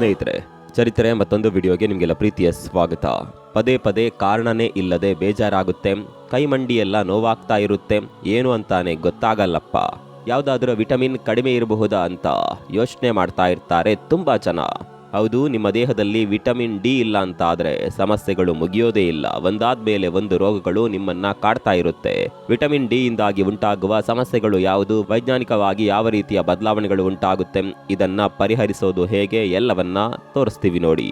ಸ್ನೇಹಿತರೆ, ಚರಿತ್ರೆ ಮತ್ತೊಂದು ವಿಡಿಯೋಗೆ ನಿಮಗೆಲ್ಲ ಪ್ರೀತಿಯ ಸ್ವಾಗತ. ಪದೇ ಪದೇ ಕಾರಣನೇ ಇಲ್ಲದೆ ಬೇಜಾರಾಗುತ್ತೆ, ಕೈಮಂಡಿಯೆಲ್ಲ ನೋವಾಗ್ತಾ ಇರುತ್ತೆ, ಏನು ಅಂತಾನೆ ಗೊತ್ತಾಗಲ್ಲಪ್ಪ. ಯಾವುದಾದ್ರೂ ವಿಟಮಿನ್ ಕಡಿಮೆ ಇರಬಹುದಾ ಅಂತ ಯೋಚನೆ ಮಾಡ್ತಾ ಇರ್ತಾರೆ ತುಂಬಾ ಜನ. ಹೌದು, ನಿಮ್ಮ ದೇಹದಲ್ಲಿ ವಿಟಮಿನ್ ಡಿ ಇಲ್ಲ ಅಂತ ಆದರೆ ಸಮಸ್ಯೆಗಳು ಮುಗಿಯೋದೇ ಇಲ್ಲ. ಒಂದಾದ್ಮೇಲೆ ಒಂದು ರೋಗಗಳು ನಿಮ್ಮನ್ನ ಕಾಡ್ತಾ ಇರುತ್ತೆ. ವಿಟಮಿನ್ ಡಿ ಇಂದಾಗಿ ಉಂಟಾಗುವ ಸಮಸ್ಯೆಗಳು ಯಾವುದು, ವೈಜ್ಞಾನಿಕವಾಗಿ ಯಾವ ರೀತಿಯ ಬದಲಾವಣೆಗಳು ಉಂಟಾಗುತ್ತೆ, ಇದನ್ನ ಪರಿಹರಿಸೋದು ಹೇಗೆ, ಎಲ್ಲವನ್ನ ತೋರಿಸ್ತೀವಿ ನೋಡಿ.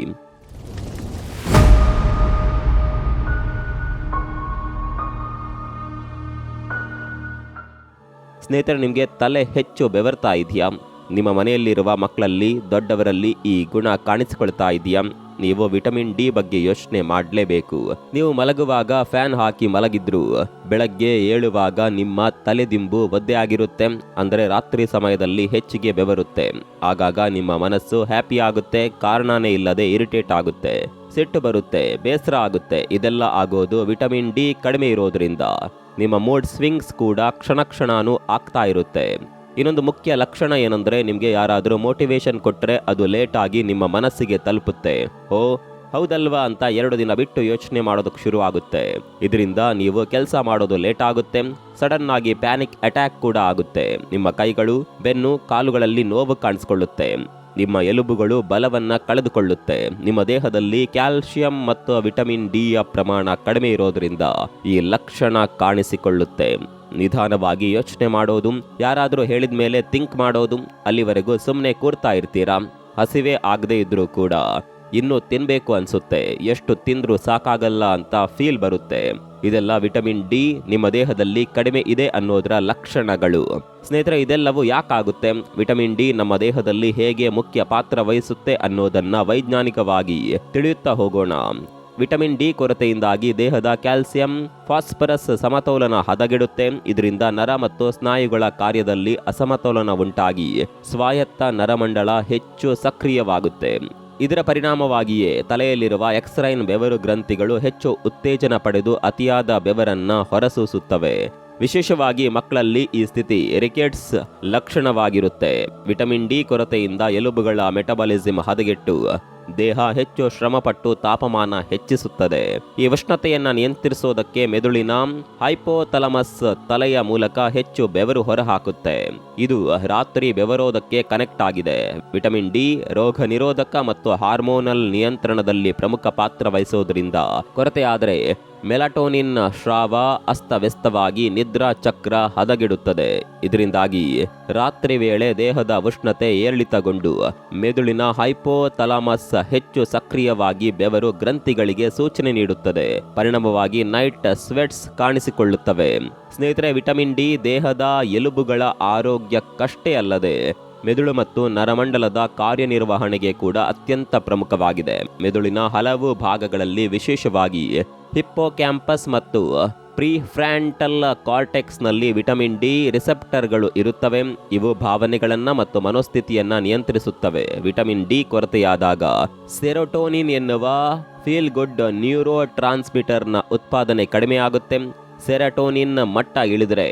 ಸ್ನೇಹಿತರೆ, ನಿಮಗೆ ತಲೆ ಹೆಚ್ಚು ಬೆವರ್ತಾ ಇದೆಯಾ? ನಿಮ್ಮ ಮನೆಯಲ್ಲಿರುವ ಮಕ್ಕಳಲ್ಲಿ, ದೊಡ್ಡವರಲ್ಲಿ ಈ ಗುಣ ಕಾಣಿಸಿಕೊಳ್ತಾ ಇದೆಯಾ? ನೀವು ವಿಟಮಿನ್ ಡಿ ಬಗ್ಗೆ ಯೋಚನೆ ಮಾಡಲೇಬೇಕು. ನೀವು ಮಲಗುವಾಗ ಫ್ಯಾನ್ ಹಾಕಿ ಮಲಗಿದ್ರು ಬೆಳಗ್ಗೆ ಏಳುವಾಗ ನಿಮ್ಮ ತಲೆದಿಂಬು ಒದ್ದೆ ಆಗಿರುತ್ತೆ. ಅಂದರೆ ರಾತ್ರಿ ಸಮಯದಲ್ಲಿ ಹೆಚ್ಚಿಗೆ ಬೆವರುತ್ತೆ. ಆಗಾಗ ನಿಮ್ಮ ಮನಸ್ಸು ಹ್ಯಾಪಿ ಆಗುತ್ತೆ, ಕಾರಣನೇ ಇಲ್ಲದೆ ಇರಿಟೇಟ್ ಆಗುತ್ತೆ, ಸಿಟ್ಟು ಬರುತ್ತೆ, ಬೇಸರ ಆಗುತ್ತೆ. ಇದೆಲ್ಲ ಆಗೋದು ವಿಟಮಿನ್ ಡಿ ಕಡಿಮೆ ಇರೋದ್ರಿಂದ. ನಿಮ್ಮ ಮೂಡ್ ಸ್ವಿಂಗ್ಸ್ ಕೂಡ ಕ್ಷಣನೂ ಆಗ್ತಾ ಇರುತ್ತೆ. ಇನ್ನೊಂದು ಮುಖ್ಯ ಲಕ್ಷಣ ಏನಂದ್ರೆ, ನಿಮಗೆ ಯಾರಾದರೂ ಮೋಟಿವೇಶನ್ ಕೊಟ್ಟರೆ ಅದು ಲೇಟ್ ಆಗಿ ನಿಮ್ಮ ಮನಸ್ಸಿಗೆ ತಲುಪುತ್ತೆ. ಓ ಹೌದಲ್ವಾ ಅಂತ 2 ದಿನ ಬಿಟ್ಟು ಯೋಚನೆ ಮಾಡೋದಕ್ಕೆ ಶುರು ಆಗುತ್ತೆ. ಇದರಿಂದ ನೀವು ಕೆಲಸ ಮಾಡೋದು ಲೇಟ್ ಆಗುತ್ತೆ. ಸಡನ್ ಆಗಿ ಪ್ಯಾನಿಕ್ ಅಟ್ಯಾಕ್ ಕೂಡ ಆಗುತ್ತೆ. ನಿಮ್ಮ ಕೈಗಳು, ಬೆನ್ನು, ಕಾಲುಗಳಲ್ಲಿ ನೋವು ಕಾಣಿಸಿಕೊಳ್ಳುತ್ತೆ. ನಿಮ್ಮ ಎಲುಬುಗಳು ಬಲವನ್ನ ಕಳೆದುಕೊಳ್ಳುತ್ತೆ. ನಿಮ್ಮ ದೇಹದಲ್ಲಿ ಕ್ಯಾಲ್ಸಿಯಂ ಮತ್ತು ವಿಟಮಿನ್ ಡಿ ಯ ಪ್ರಮಾಣ ಕಡಿಮೆ ಇರೋದ್ರಿಂದ ಈ ಲಕ್ಷಣ ಕಾಣಿಸಿಕೊಳ್ಳುತ್ತೆ. ನಿಧಾನವಾಗಿ ಯೋಚನೆ ಮಾಡೋದು, ಯಾರಾದರೂ ಹೇಳಿದ ಮೇಲೆ ಥಿಂಕ್ ಮಾಡೋದು, ಅಲ್ಲಿವರೆಗೂ ಸುಮ್ಮನೆ ಕೂರ್ತಾ ಇರ್ತೀರಾ. ಹಸಿವೆ ಆಗದೆ ಇದ್ರೂ ಕೂಡ ಇನ್ನೂ ತಿನ್ಬೇಕು ಅನ್ಸುತ್ತೆ, ಎಷ್ಟು ತಿಂದ್ರೂ ಸಾಕಾಗಲ್ಲ ಅಂತ ಫೀಲ್ ಬರುತ್ತೆ. ಇದೆಲ್ಲ ವಿಟಮಿನ್ ಡಿ ನಿಮ್ಮ ದೇಹದಲ್ಲಿ ಕಡಿಮೆ ಇದೆ ಅನ್ನೋದರ ಲಕ್ಷಣಗಳು. ಸ್ನೇಹಿತರೆ, ಇದೆಲ್ಲವೂ ಯಾಕಾಗುತ್ತೆ, ವಿಟಮಿನ್ ಡಿ ನಮ್ಮ ದೇಹದಲ್ಲಿ ಹೇಗೆ ಮುಖ್ಯ ಪಾತ್ರ ವಹಿಸುತ್ತೆ ಅನ್ನೋದನ್ನ ವೈಜ್ಞಾನಿಕವಾಗಿ ತಿಳಿಯುತ್ತಾ ಹೋಗೋಣ. ವಿಟಮಿನ್ ಡಿ ಕೊರತೆಯಿಂದಾಗಿ ದೇಹದ ಕ್ಯಾಲ್ಸಿಯಂ, ಫಾಸ್ಫರಸ್ ಸಮತೋಲನ ಹದಗೆಡುತ್ತೆ. ಇದರಿಂದ ನರ ಮತ್ತು ಸ್ನಾಯುಗಳ ಕಾರ್ಯದಲ್ಲಿ ಅಸಮತೋಲನ ಉಂಟಾಗಿ ಸ್ವಾಯತ್ತ ನರಮಂಡಲ ಹೆಚ್ಚು ಸಕ್ರಿಯವಾಗುತ್ತೆ. ಇದರ ಪರಿಣಾಮವಾಗಿಯೇ ತಲೆಯಲ್ಲಿರುವ ಎಕ್ಸ್ರೈನ್ ಬೆವರು ಗ್ರಂಥಿಗಳು ಹೆಚ್ಚು ಉತ್ತೇಜನ ಪಡೆದು ಅತಿಯಾದ ಬೆವರನ್ನ ಹೊರಸೂಸುತ್ತವೆ. ವಿಶೇಷವಾಗಿ ಮಕ್ಕಳಲ್ಲಿ ಈ ಸ್ಥಿತಿ ರಿಕೆಟ್ಸ್ ಲಕ್ಷಣವಾಗಿರುತ್ತೆ. ವಿಟಮಿನ್ ಡಿ ಕೊರತೆಯಿಂದ ಎಲುಬುಗಳ ಮೆಟಬಾಲಿಸಂ ಹದಗೆಟ್ಟು ದೇಹ ಹೆಚ್ಚು ಶ್ರಮಪಟ್ಟು ತಾಪಮಾನ ಹೆಚ್ಚಿಸುತ್ತದೆ. ಈ ಉಷ್ಣತೆಯನ್ನ ನಿಯಂತ್ರಿಸೋದಕ್ಕೆ ಮೆದುಳಿನ ಹೈಪೋಥಲಮಸ್ ತಲೆಯ ಮೂಲಕ ಹೆಚ್ಚು ಬೆವರು ಹೊರಹಾಕುತ್ತೆ. ಇದು ರಾತ್ರಿ ಬೆವರೋದಕ್ಕೆ ಕನೆಕ್ಟ್ ಆಗಿದೆ. ವಿಟಮಿನ್ ಡಿ ರೋಗ ನಿರೋಧಕ ಮತ್ತು ಹಾರ್ಮೋನಲ್ ನಿಯಂತ್ರಣದಲ್ಲಿ ಪ್ರಮುಖ ಪಾತ್ರ ವಹಿಸೋದ್ರಿಂದ ಕೊರತೆಯಾದರೆ ಮೆಲಟೋನಿನ್ ಸ್ರಾವ ಅಸ್ತವ್ಯಸ್ತವಾಗಿ ನಿದ್ರಾ ಚಕ್ರ ಹದಗೆಡುತ್ತದೆ. ಇದರಿಂದಾಗಿ ರಾತ್ರಿ ವೇಳೆ ದೇಹದ ಉಷ್ಣತೆ ಏರಿಳಿತಗೊಂಡು ಮೆದುಳಿನ ಹೈಪೋಥಲಾಮಸ್ ಹೆಚ್ಚು ಸಕ್ರಿಯವಾಗಿ ಬೆವರು ಗ್ರಂಥಿಗಳಿಗೆ ಸೂಚನೆ ನೀಡುತ್ತದೆ. ಪರಿಣಾಮವಾಗಿ ನೈಟ್ ಸ್ವೆಟ್ಸ್ ಕಾಣಿಸಿಕೊಳ್ಳುತ್ತವೆ. ಸ್ನೇಹಿತರೆ, ವಿಟಮಿನ್ ಡಿ ದೇಹದ ಎಲುಬುಗಳ ಆರೋಗ್ಯಕ್ಕಷ್ಟೇ ಅಲ್ಲದೆ ಮೆದುಳು ಮತ್ತು ನರಮಂಡಲದ ಕಾರ್ಯನಿರ್ವಹಣೆಗೆ ಕೂಡ ಅತ್ಯಂತ ಪ್ರಮುಖವಾಗಿದೆ. ಮೆದುಳಿನ ಹಲವು ಭಾಗಗಳಲ್ಲಿ, ವಿಶೇಷವಾಗಿ ಹಿಪ್ಪೋಕ್ಯಾಂಪಸ್ ಮತ್ತು ಪ್ರಿಫ್ರಾಂಟಲ್ ಕಾರ್ಟೆಕ್ಸ್ನಲ್ಲಿ ವಿಟಮಿನ್ ಡಿ ರಿಸೆಪ್ಟರ್ಗಳು ಇರುತ್ತವೆ. ಇವು ಭಾವನೆಗಳನ್ನ ಮತ್ತು ಮನೋಸ್ಥಿತಿಯನ್ನ ನಿಯಂತ್ರಿಸುತ್ತವೆ. ವಿಟಮಿನ್ ಡಿ ಕೊರತೆಯಾದಾಗ ಸೆರೋಟೋನಿನ್ ಎನ್ನುವ ಫೀಲ್ ಗುಡ್ ನ್ಯೂರೋ ಟ್ರಾನ್ಸ್ಮಿಟರ್ನ ಉತ್ಪಾದನೆ ಕಡಿಮೆಯಾಗುತ್ತೆ. ಸೆರೋಟೋನಿನ್ ಮಟ್ಟ ಇಳಿದರೆ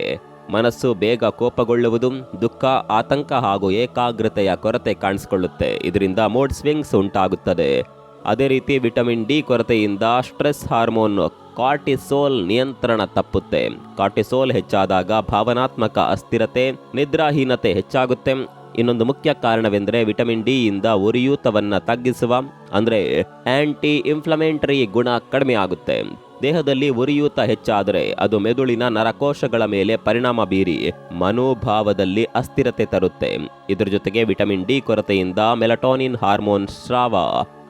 ಮನಸ್ಸು ಬೇಗ ಕೋಪಗೊಳ್ಳುವುದು, ದುಃಖ, ಆತಂಕ ಹಾಗೂ ಏಕಾಗ್ರತೆಯ ಕೊರತೆ ಕಾಣಿಸಿಕೊಳ್ಳುತ್ತೆ. ಇದರಿಂದ ಮೂಡ್ ಸ್ವಿಂಗ್ಸ್ ಉಂಟಾಗುತ್ತದೆ. ಅದೇ ರೀತಿ ವಿಟಮಿನ್ ಡಿ ಕೊರತೆಯಿಂದ ಸ್ಟ್ರೆಸ್ ಹಾರ್ಮೋನ್ ಕಾರ್ಟಿಸೋಲ್ ನಿಯಂತ್ರಣ ತಪ್ಪುತ್ತೆ. ಕಾರ್ಟಿಸೋಲ್ ಹೆಚ್ಚಾದಾಗ ಭಾವನಾತ್ಮಕ ಅಸ್ಥಿರತೆ, ನಿದ್ರಾಹೀನತೆ ಹೆಚ್ಚಾಗುತ್ತೆ. ಇನ್ನೊಂದು ಮುಖ್ಯ ಕಾರಣವೆಂದರೆ ವಿಟಮಿನ್ ಡಿ ಇಂದ ಉರಿಯೂತವನ್ನ ತಗ್ಗಿಸುವ ಅಂದ್ರೆ ಆಂಟಿ ಇನ್ಫ್ಲಮೇಟರಿ ಗುಣ ಕಡಿಮೆ ಆಗುತ್ತೆ. ದೇಹದಲ್ಲಿ ಉರಿಯೂತ ಹೆಚ್ಚಾದರೆ ಅದು ಮೆದುಳಿನ ನರಕೋಶಗಳ ಮೇಲೆ ಪರಿಣಾಮ ಬೀರಿ ಮನೋಭಾವದಲ್ಲಿ ಅಸ್ಥಿರತೆ ತರುತ್ತೆ. ಇದರ ಜೊತೆಗೆ ವಿಟಮಿನ್ ಡಿ ಕೊರತೆಯಿಂದ ಮೆಲಟೋನಿನ್ ಹಾರ್ಮೋನ್ ಸ್ರಾವ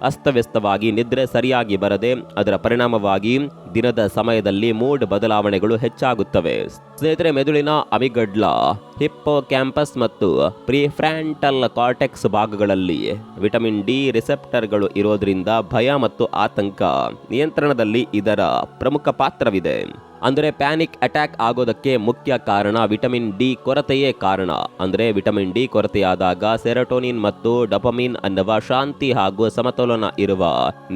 ಅಸ್ತವ್ಯಸ್ತವಾಗಿ ನಿದ್ರೆ ಸರಿಯಾಗಿ ಬರದೆ ಅದರ ಪರಿಣಾಮವಾಗಿ ದಿನದ ಸಮಯದಲ್ಲಿ ಮೂಡ್ ಬದಲಾವಣೆಗಳು ಹೆಚ್ಚಾಗುತ್ತವೆ. ಸ್ನೇಹಿತರೆ, ಮೆದುಳಿನ ಅಮಿಗಡ್ಲ, ಹಿಪ್ಪೋ ಕ್ಯಾಂಪಸ್ ಮತ್ತು ಪ್ರಿಫ್ರಾಂಟಲ್ ಕಾರ್ಟೆಕ್ಸ್ ಭಾಗಗಳಲ್ಲಿ ವಿಟಮಿನ್ ಡಿ ರಿಸೆಪ್ಟರ್ಗಳು ಇರೋದ್ರಿಂದ ಭಯ ಮತ್ತು ಆತಂಕ ನಿಯಂತ್ರಣದಲ್ಲಿ ಇದರ ಪ್ರಮುಖ ಪಾತ್ರವಿದೆ. ಅಂದರೆ ಪ್ಯಾನಿಕ್ ಅಟ್ಯಾಕ್ ಆಗೋದಕ್ಕೆ ಮುಖ್ಯ ಕಾರಣ ವಿಟಮಿನ್ ಡಿ ಕೊರತೆಯೇ ಕಾರಣ. ಅಂದರೆ ವಿಟಮಿನ್ ಡಿ ಕೊರತೆಯಾದಾಗ ಸೆರೋಟೋನಿನ್ ಮತ್ತು ಡೋಪಮಿನ್ ಅನ್ನುವ ಶಾಂತಿ ಹಾಗೂ ಸಮತೋಲನ ಇರುವ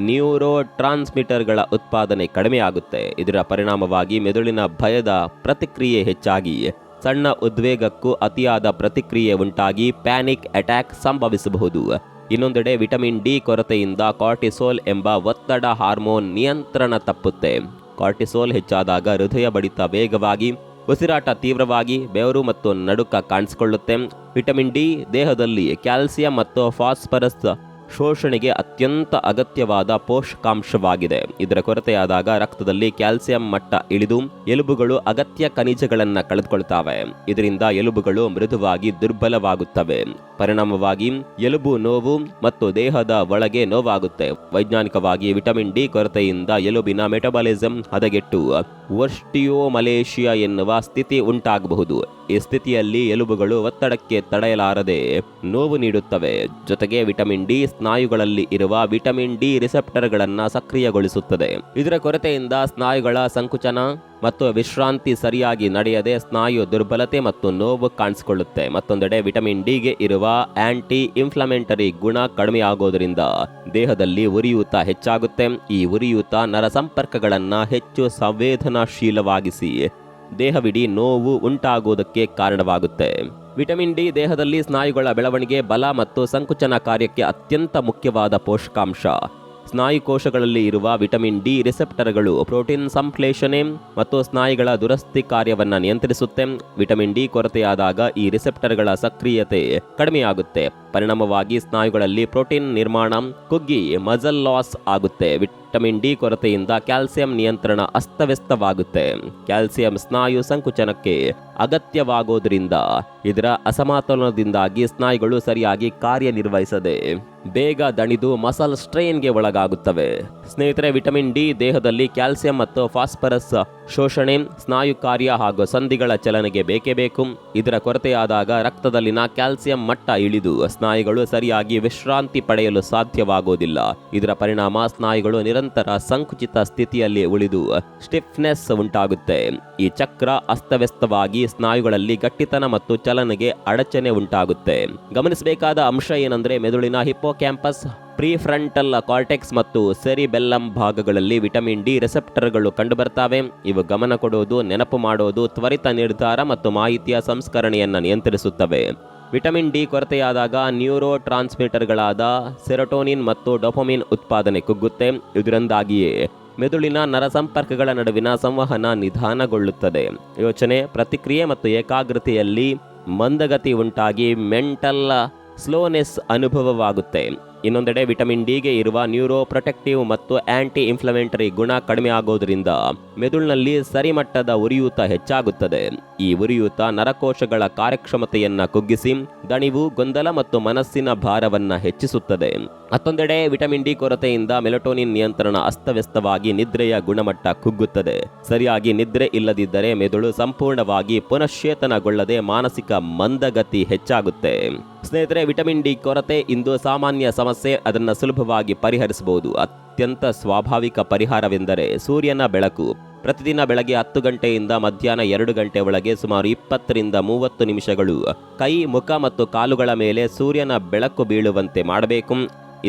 ನ್ಯೂರೋ ಟ್ರಾನ್ಸ್ಮಿಟರ್ಗಳ ಉತ್ಪಾದನೆ ಕಡಿಮೆಯಾಗುತ್ತೆ. ಇದರ ಪರಿಣಾಮವಾಗಿ ಮೆದುಳಿನ ಭಯದ ಪ್ರತಿಕ್ರಿಯೆ ಹೆಚ್ಚಾಗಿ ಸಣ್ಣ ಉದ್ವೇಗಕ್ಕೂ ಅತಿಯಾದ ಪ್ರತಿಕ್ರಿಯೆ ಉಂಟಾಗಿ ಪ್ಯಾನಿಕ್ ಅಟ್ಯಾಕ್ ಸಂಭವಿಸಬಹುದು. ಇನ್ನೊಂದೆಡೆ ವಿಟಮಿನ್ ಡಿ ಕೊರತೆಯಿಂದ ಕಾರ್ಟಿಸೋಲ್ ಎಂಬ ಒತ್ತಡ ಹಾರ್ಮೋನ್ ನಿಯಂತ್ರಣ ತಪ್ಪುತ್ತೆ. ಕಾರ್ಟಿಸೋಲ್ ಹೆಚ್ಚಾದಾಗ ಹೃದಯ ಬಡಿತ ವೇಗವಾಗಿ, ಉಸಿರಾಟ ತೀವ್ರವಾಗಿ, ಬೆವರು ಮತ್ತು ನಡುಕ ಕಾಣಿಸಿಕೊಳ್ಳುತ್ತೆ. ವಿಟಮಿನ್ ಡಿ ದೇಹದಲ್ಲಿ ಕ್ಯಾಲ್ಸಿಯಂ ಮತ್ತು ಫಾಸ್ಫರಸ್ ಶೋಷಣೆಗೆ ಅತ್ಯಂತ ಅಗತ್ಯವಾದ ಪೋಷಕಾಂಶವಾಗಿದೆ. ಇದರ ಕೊರತೆಯಾದಾಗ ರಕ್ತದಲ್ಲಿ ಕ್ಯಾಲ್ಸಿಯಂ ಮಟ್ಟ ಇಳಿದು ಎಲುಬುಗಳು ಅಗತ್ಯ ಖನಿಜಗಳನ್ನು ಕಳೆದುಕೊಳ್ತವೆ. ಇದರಿಂದ ಎಲುಬುಗಳು ಮೃದುವಾಗಿ ದುರ್ಬಲವಾಗುತ್ತವೆ. ಪರಿಣಾಮವಾಗಿ ಎಲುಬು ನೋವು ಮತ್ತು ದೇಹದ ಒಳಗೆ ನೋವಾಗುತ್ತೆ. ವೈಜ್ಞಾನಿಕವಾಗಿ ವಿಟಮಿನ್ ಡಿ ಕೊರತೆಯಿಂದ ಎಲುಬಿನ ಮೆಟಬಾಲಿಸಂ ಹದಗೆಟ್ಟು ಓಸ್ಟಿಯೋಮಲೇಷಿಯಾ ಎನ್ನುವ ಸ್ಥಿತಿ ಉಂಟಾಗಬಹುದು. ಈ ಸ್ಥಿತಿಯಲ್ಲಿ ಎಲುಬುಗಳು ಒತ್ತಡಕ್ಕೆ ತಡೆಯಲಾರದೆ ನೋವು ನೀಡುತ್ತವೆ. ಜೊತೆಗೆ ವಿಟಮಿನ್ ಡಿ ಸ್ನಾಯುಗಳಲ್ಲಿ ಇರುವ ವಿಟಮಿನ್ ಡಿ ರಿಸೆಪ್ಟರ್ಗಳನ್ನು ಸಕ್ರಿಯಗೊಳಿಸುತ್ತದೆ. ಇದರ ಕೊರತೆಯಿಂದ ಸ್ನಾಯುಗಳ ಸಂಕುಚನ ಮತ್ತು ವಿಶ್ರಾಂತಿ ಸರಿಯಾಗಿ ನಡೆಯದೆ ಸ್ನಾಯು ದುರ್ಬಲತೆ ಮತ್ತು ನೋವು ಕಾಣಿಸಿಕೊಳ್ಳುತ್ತೆ. ಮತ್ತೊಂದೆಡೆ ವಿಟಮಿನ್ ಡಿಗೆ ಇರುವ ಆಂಟಿ ಇನ್ಫ್ಲಮೆಂಟರಿ ಗುಣ ಕಡಿಮೆಯಾಗೋದ್ರಿಂದ ದೇಹದಲ್ಲಿ ಉರಿಯೂತ ಹೆಚ್ಚಾಗುತ್ತೆ. ಈ ಉರಿಯೂತ ನರ ಸಂಪರ್ಕಗಳನ್ನು ಹೆಚ್ಚು ಸಂವೇದನಾಶೀಲವಾಗಿಸಿ ದೇಹವಿಡೀ ನೋವು ಉಂಟಾಗುವುದಕ್ಕೆ ಕಾರಣವಾಗುತ್ತೆ. ವಿಟಮಿನ್ ಡಿ ದೇಹದಲ್ಲಿ ಸ್ನಾಯುಗಳ ಬೆಳವಣಿಗೆ, ಬಲ ಮತ್ತು ಸಂಕುಚನ ಕಾರ್ಯಕ್ಕೆ ಅತ್ಯಂತ ಮುಖ್ಯವಾದ ಪೋಷಕಾಂಶ. ಸ್ನಾಯು ಕೋಶಗಳಲ್ಲಿ ಇರುವ ವಿಟಮಿನ್ ಡಿ ರಿಸೆಪ್ಟರ್ಗಳು ಪ್ರೋಟೀನ್ ಸಂಶ್ಲೇಷಣೆ ಮತ್ತು ಸ್ನಾಯುಗಳ ದುರಸ್ತಿ ಕಾರ್ಯವನ್ನು ನಿಯಂತ್ರಿಸುತ್ತೆ. ವಿಟಮಿನ್ ಡಿ ಕೊರತೆಯಾದಾಗ ಈ ರಿಸೆಪ್ಟರ್ಗಳ ಸಕ್ರಿಯತೆ ಕಡಿಮೆಯಾಗುತ್ತೆ. ಪರಿಣಾಮವಾಗಿ ಸ್ನಾಯುಗಳಲ್ಲಿ ಪ್ರೋಟೀನ್ ನಿರ್ಮಾಣ ಕುಗ್ಗಿ ಮಜಲ್ ಲಾಸ್ ಆಗುತ್ತೆ. ವಿಟಮಿನ್ ಡಿ ಕೊರತೆಯಿಂದ ಕ್ಯಾಲ್ಸಿಯಂ ನಿಯಂತ್ರಣ ಅಸ್ತವ್ಯಸ್ತವಾಗುತ್ತೆ. ಕ್ಯಾಲ್ಸಿಯಂ ಸ್ನಾಯು ಸಂಕುಚನಕ್ಕೆ ಅಗತ್ಯವಾಗೋದ್ರಿಂದ ಇದರ ಅಸಮತೋಲನದಿಂದಾಗಿ ಸ್ನಾಯುಗಳು ಸರಿಯಾಗಿ ಕಾರ್ಯನಿರ್ವಹಿಸದೆ ಬೇಗ ದಣಿದು ಮಸಲ್ ಸ್ಟ್ರೈನ್ಗೆ ಒಳಗಾಗುತ್ತವೆ. ಸ್ನೇಹಿತರೆ, ವಿಟಮಿನ್ ಡಿ ದೇಹದಲ್ಲಿ ಕ್ಯಾಲ್ಸಿಯಂ ಮತ್ತು ಫಾಸ್ಫರಸ್ ಶೋಷಣೆ, ಸ್ನಾಯು ಕಾರ್ಯ ಹಾಗೂ ಸಂಧಿಗಳ ಚಲನೆಗೆ ಬೇಕೇ ಬೇಕು. ಇದರ ಕೊರತೆಯಾದಾಗ ರಕ್ತದಲ್ಲಿನ ಕ್ಯಾಲ್ಸಿಯಂ ಮಟ್ಟ ಇಳಿದು ಸ್ನಾಯುಗಳು ಸರಿಯಾಗಿ ವಿಶ್ರಾಂತಿ ಪಡೆಯಲು ಸಾಧ್ಯವಾಗುವುದಿಲ್ಲ. ಇದರ ಪರಿಣಾಮ ಸ್ನಾಯುಗಳು ನಿರಂತರ ಸಂಕುಚಿತ ಸ್ಥಿತಿಯಲ್ಲಿ ಉಳಿದು ಸ್ಟಿಫ್ನೆಸ್ ಉಂಟಾಗುತ್ತೆ. ಈ ಚಕ್ರ ಅಸ್ತವ್ಯಸ್ತವಾಗಿ ಸ್ನಾಯುಗಳಲ್ಲಿ ಗಟ್ಟಿತನ ಮತ್ತು ಚಲನೆಗೆ ಅಡಚಣೆ ಉಂಟಾಗುತ್ತೆ. ಗಮನಿಸಬೇಕಾದ ಅಂಶ ಏನಂದ್ರೆ, ಮೆದುಳಿನ ಹಿಪ್ಪೋಕ್ಯಾಂಪಸ್, ಪ್ರಿಫ್ರಂಟಲ್ ಕಾರ್ಟೆಕ್ಸ್ ಮತ್ತು ಸೆರಿಬೆಲ್ಲಂ ಭಾಗಗಳಲ್ಲಿ ವಿಟಮಿನ್ ಡಿ ರಿಸೆಪ್ಟರ್ಗಳು ಕಂಡುಬರ್ತವೆ. ಇವು ಗಮನ ಕೊಡುವುದು, ನೆನಪು ಮಾಡುವುದು, ತ್ವರಿತ ನಿರ್ಧಾರ ಮತ್ತು ಮಾಹಿತಿಯ ಸಂಸ್ಕರಣೆಯನ್ನು ನಿಯಂತ್ರಿಸುತ್ತವೆ. ವಿಟಮಿನ್ ಡಿ ಕೊರತೆಯಾದಾಗ ನ್ಯೂರೋ ಟ್ರಾನ್ಸ್ಮಿಟರ್ಗಳಾದ ಸೆರೋಟೋನಿನ್ ಮತ್ತು ಡೋಪಮಿನ್ ಉತ್ಪಾದನೆ ಕುಗ್ಗುತ್ತೆ. ಇದರಿಂದಾಗಿಯೇ ಮೆದುಳಿನ ನರ ಸಂಪರ್ಕಗಳ ನಡುವಿನ ಸಂವಹನ ನಿಧಾನಗೊಳ್ಳುತ್ತದೆ. ಯೋಚನೆ, ಪ್ರತಿಕ್ರಿಯೆ ಮತ್ತು ಏಕಾಗ್ರತೆಯಲ್ಲಿ ಮಂದಗತಿ ಉಂಟಾಗಿ ಮೆಂಟಲ್ ಸ್ಲೋನೆಸ್ ಅನುಭವವಾಗುತ್ತೆ. ಇನ್ನೊಂದೆಡೆ ವಿಟಮಿನ್ ಡಿಗೆ ಇರುವ ನ್ಯೂರೋ ಪ್ರೊಟೆಕ್ಟಿವ್ ಮತ್ತು ಆಂಟಿ ಇನ್ಫ್ಲಮೆಂಟರಿ ಗುಣ ಕಡಿಮೆ ಆಗೋದ್ರಿಂದ ಮೆದುಳಿನಲ್ಲಿ ಸರಿಮಟ್ಟದ ಉರಿಯೂತ ಹೆಚ್ಚಾಗುತ್ತದೆ. ಈ ಉರಿಯೂತ ನರಕೋಶಗಳ ಕಾರ್ಯಕ್ಷಮತೆಯನ್ನ ಕುಗ್ಗಿಸಿ ದಣಿವು, ಗೊಂದಲ ಮತ್ತು ಮನಸ್ಸಿನ ಭಾರವನ್ನ ಹೆಚ್ಚಿಸುತ್ತದೆ. ಮತ್ತೊಂದೆಡೆ ವಿಟಮಿನ್ ಡಿ ಕೊರತೆಯಿಂದ ಮೆಲಟೋನಿನ್ ನಿಯಂತ್ರಣ ಅಸ್ತವ್ಯಸ್ತವಾಗಿ ನಿದ್ರೆಯ ಗುಣಮಟ್ಟ ಕುಗ್ಗುತ್ತದೆ. ಸರಿಯಾಗಿ ನಿದ್ರೆ ಇಲ್ಲದಿದ್ದರೆ ಮೆದುಳು ಸಂಪೂರ್ಣವಾಗಿ ಪುನಶ್ಚೇತನಗೊಳ್ಳದೆ ಮಾನಸಿಕ ಮಂದಗತಿ ಹೆಚ್ಚಾಗುತ್ತೆ. ಸ್ನೇಹಿತರೆ, ವಿಟಮಿನ್ ಡಿ ಕೊರತೆ ಇಂದು ಸಾಮಾನ್ಯ ಸಮಸ್ಯೆ. ಅದನ್ನು ಸುಲಭವಾಗಿ ಪರಿಹರಿಸಬಹುದು. ಅತ್ಯಂತ ಸ್ವಾಭಾವಿಕ ಪರಿಹಾರವೆಂದರೆ ಸೂರ್ಯನ ಬೆಳಕು. ಪ್ರತಿದಿನ ಬೆಳಗ್ಗೆ 10 ಗಂಟೆಯಿಂದ ಮಧ್ಯಾಹ್ನ 2 ಗಂಟೆ ಒಳಗೆ ಸುಮಾರು 20 ರಿಂದ 30 ನಿಮಿಷಗಳು ಕೈ, ಮುಖ ಮತ್ತು ಕಾಲುಗಳ ಮೇಲೆ ಸೂರ್ಯನ ಬೆಳಕು ಬೀಳುವಂತೆ ಮಾಡಬೇಕು.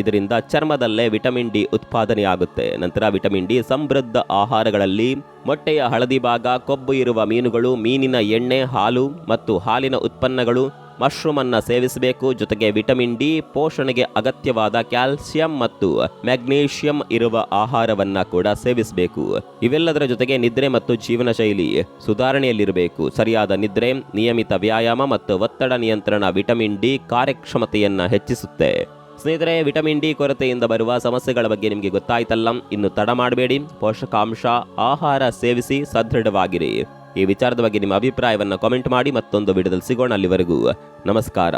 ಇದರಿಂದ ಚರ್ಮದಲ್ಲೇ ವಿಟಮಿನ್ ಡಿ ಉತ್ಪಾದನೆಯಾಗುತ್ತೆ. ನಂತರ ವಿಟಮಿನ್ ಡಿ ಸಮೃದ್ಧ ಆಹಾರಗಳಲ್ಲಿ ಮೊಟ್ಟೆಯ ಹಳದಿ ಭಾಗ, ಕೊಬ್ಬು ಇರುವ ಮೀನುಗಳು, ಮೀನಿನ ಎಣ್ಣೆ, ಹಾಲು ಮತ್ತು ಹಾಲಿನ ಉತ್ಪನ್ನಗಳು, ಮಶ್ರೂಮ್ ಅನ್ನ ಸೇವಿಸಬೇಕು. ಜೊತೆಗೆ ವಿಟಮಿನ್ ಡಿ ಪೋಷಣೆಗೆ ಅಗತ್ಯವಾದ ಕ್ಯಾಲ್ಸಿಯಂ ಮತ್ತು ಮ್ಯಾಗ್ನೀಷಿಯಂ ಇರುವ ಆಹಾರವನ್ನ ಕೂಡ ಸೇವಿಸಬೇಕು. ಇವೆಲ್ಲದರ ಜೊತೆಗೆ ನಿದ್ರೆ ಮತ್ತು ಜೀವನ ಶೈಲಿ ಸುಧಾರಣೆಯಲ್ಲಿರಬೇಕು. ಸರಿಯಾದ ನಿದ್ರೆ, ನಿಯಮಿತ ವ್ಯಾಯಾಮ ಮತ್ತು ಒತ್ತಡ ನಿಯಂತ್ರಣ ವಿಟಮಿನ್ ಡಿ ಕಾರ್ಯಕ್ಷಮತೆಯನ್ನ ಹೆಚ್ಚಿಸುತ್ತೆ. ಸ್ನೇಹಿತರೆ, ವಿಟಮಿನ್ ಡಿ ಕೊರತೆಯಿಂದ ಬರುವ ಸಮಸ್ಯೆಗಳ ಬಗ್ಗೆ ನಿಮಗೆ ಗೊತ್ತಾಯ್ತಲ್ಲ? ಇನ್ನು ತಡ ಮಾಡಬೇಡಿ, ಪೋಷಕಾಂಶ ಆಹಾರ ಸೇವಿಸಿ ಸದೃಢವಾಗಿರಿ. ಈ ವಿಚಾರದ ಬಗ್ಗೆ ನಿಮ್ಮ ಅಭಿಪ್ರಾಯವನ್ನು ಕಾಮೆಂಟ್ ಮಾಡಿ. ಮತ್ತೊಂದು ವಿಡಿಯೋದಲ್ಲಿ ಸಿಗೋಣ. ಅಲ್ಲಿವರೆಗೂ ನಮಸ್ಕಾರ.